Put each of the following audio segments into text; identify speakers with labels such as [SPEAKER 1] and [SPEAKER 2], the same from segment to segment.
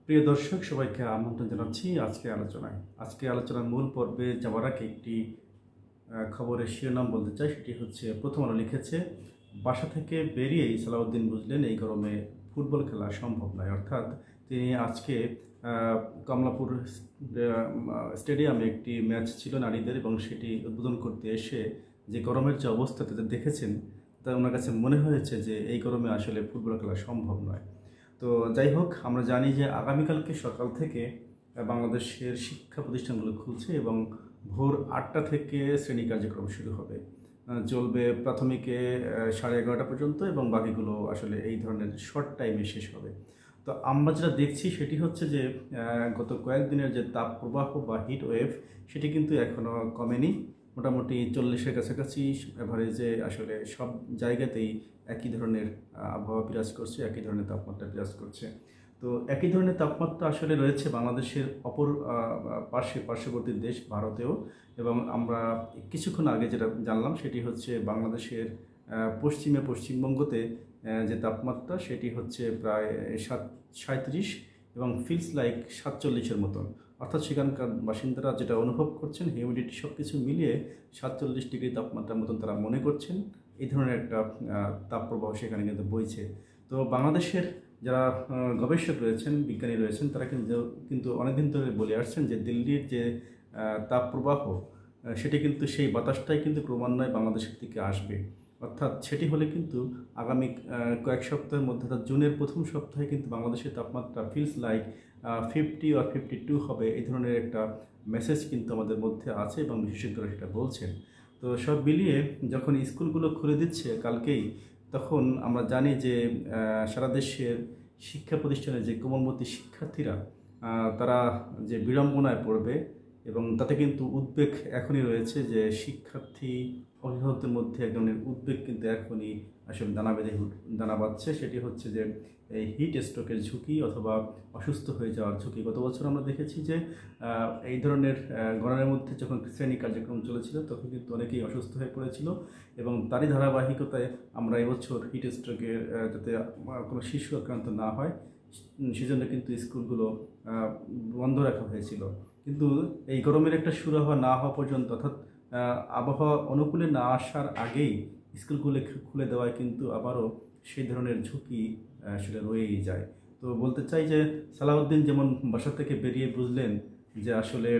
[SPEAKER 1] প্রিয় দর্শক সবাইকে আমন্ত্রণ জানাচ্ছি আজকে আলোচনার মূল পর্বে যাওয়ার আগে একটি খবরের শিরোনাম বলতে চাই। সেটি হচ্ছে প্রথম আলো লিখেছে, বাসা থেকে বেরিয়েই সালাউদ্দিন বুঝলেন এই গরমে ফুটবল খেলা সম্ভব নয়। অর্থাৎ তিনি আজকে কমলাপুর স্টেডিয়ামে একটি ম্যাচ ছিল নারীদের, এবং সেটি উদ্বোধন করতে এসে যে গরমের যে অবস্থা তাদের দেখেছেন, তা ওনার কাছে মনে হয়েছে যে এই গরমে আসলে ফুটবল খেলা সম্ভব নয়। তো যাই হোক, আমরা জানি যে আগামীকালকে সকাল থেকে বাংলাদেশের শিক্ষা প্রতিষ্ঠানগুলো খুলছে এবং ভোর 8টা থেকে শ্রেণী কার্যক্রম শুরু হবে। চলবে প্রাথমিকে 11:30 পর্যন্ত, এবং বাকিগুলো আসলে এই ধরনের শর্ট টাইমে শেষ হবে। তো আমরা যেটা দেখছি সেটি হচ্ছে যে গত কয়েকদিনের যে তাপ প্রবাহ বা হিট ওয়েভ, সেটি কিন্তু এখনও কমেনি। মোটামুটি 40-এর কাছাকাছি অ্যাভারেজে আসলে সব জায়গাতেই একই ধরনের আবহাওয়া বিরাজ করছে, একই ধরনের তাপমাত্রা বিরাজ করছে। তো একই ধরনের তাপমাত্রা আসলে রয়েছে বাংলাদেশের অপর পার্শ্ববর্তী দেশ ভারতেও। এবং আমরা কিছুক্ষণ আগে যেটা জানলাম সেটি হচ্ছে বাংলাদেশের পশ্চিমবঙ্গতে যে তাপমাত্রা সেটি হচ্ছে প্রায় 37 এবং ফিলস লাইক 47-এর মতন। অর্থাৎ সেখানকার বাসিন্দারা যেটা অনুভব করছেন, হিউমিডিটি সব কিছু মিলিয়ে 47 ডিগ্রি তাপমাত্রার মতন তারা মনে করছেন। এই ধরনের একটা তাপপ্রবাহ সেখানে কিন্তু বইছে। তো বাংলাদেশের যারা গবেষক রয়েছেন, বিজ্ঞানী রয়েছেন, তারা কিন্তু অনেকদিন ধরে বলে আসছেন যে দিল্লির যে তাপপ্রবাহ সেটি কিন্তু সেই বাতাসটাই কিন্তু ক্রমান্বয়ে বাংলাদেশের দিকে আসবে। অর্থাৎ সেটি হলে কিন্তু আগামী কয়েক সপ্তাহের মধ্যে, অর্থাৎ জুনের প্রথম সপ্তাহে কিন্তু বাংলাদেশের তাপমাত্রা ফিলস লাইক 50 or 52 হবে। এই ধরনের একটা মেসেজ কিন্তু আমাদের মধ্যে আছে এবং বিশেষজ্ঞরা সেটা বলছেন। তো সব মিলিয়ে যখন স্কুলগুলো খুলে দিচ্ছে কালকেই, তখন আমরা জানি যে সারা দেশের শিক্ষা প্রতিষ্ঠানে যে কোমলমতি শিক্ষার্থীরা তারা যে বিড়ম্বনায় পড়বে, এবং তাতে কিন্তু উদ্বেগ এখনই রয়েছে যে শিক্ষার্থী অভিভাবকদের মধ্যে এক ধরনের উদ্বেগ কিন্তু এখনই আসলে দানা বাঁধছে। সেটি হচ্ছে যে এই হিট স্ট্রোকের ঝুঁকি অথবা অসুস্থ হয়ে যাওয়ার ঝুঁকি। গত বছর আমরা দেখেছি যে এই ধরনের গরমের মধ্যে যখন শ্রেণী কার্যক্রম চলেছিল তখন কিন্তু অনেকেই অসুস্থ হয়ে পড়েছিল, এবং তারই ধারাবাহিকতায় আমরা এবছর হিট স্ট্রোকের যাতে কোনো শিশু আক্রান্ত না হয় সেজন্য কিন্তু স্কুলগুলো বন্ধ রাখা হয়েছিল। কিন্তু এই গরমের একটা সুরাহা না হওয়া পর্যন্ত, অর্থাৎ আবহাওয়া অনুকূলে না আসার আগেই স্কুলগুলো খুলে দেওয়ায় কিন্তু আবারও সেই ধরনের ঝুঁকি সেটা রয়েই যায়। তো বলতে চাই যে সালাউদ্দিন যেমন বাসা থেকে বেরিয়ে বুঝলেন যে আসলে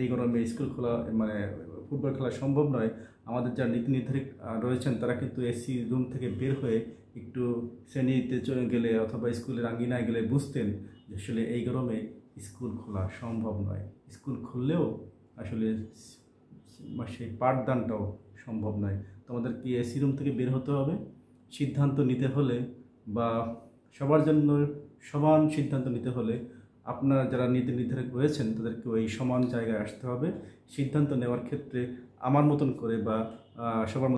[SPEAKER 1] এই গরমে স্কুল খোলা মানে ফুটবল খেলা সম্ভব নয়, আমাদের যারা নীতি নির্ধারক রয়েছেন তারা কিন্তু এসি রুম থেকে বের হয়ে একটু শ্রেণীতে চলে গেলে অথবা স্কুলের আঙ্গিনায় গেলে বুঝতেন যে আসলে এই গরমে স্কুল খোলা সম্ভব নয়। স্কুল খুললেও আসলে সেই পাঠদানটাও সম্ভব নয়। তো আমাদের কি এসি রুম থেকে বের হতে হবে? সিদ্ধান্ত নিতে হলে বা সবার জন্য সমান সিদ্ধান্ত নিতে হলে আপনারা যারা নীতি নির্ধারক রয়েছেন তাদেরকে ওই সমান জায়গায় আসতে হবে। সিদ্ধান্ত নেওয়ার ক্ষেত্রে আমার মতন করে বা সবার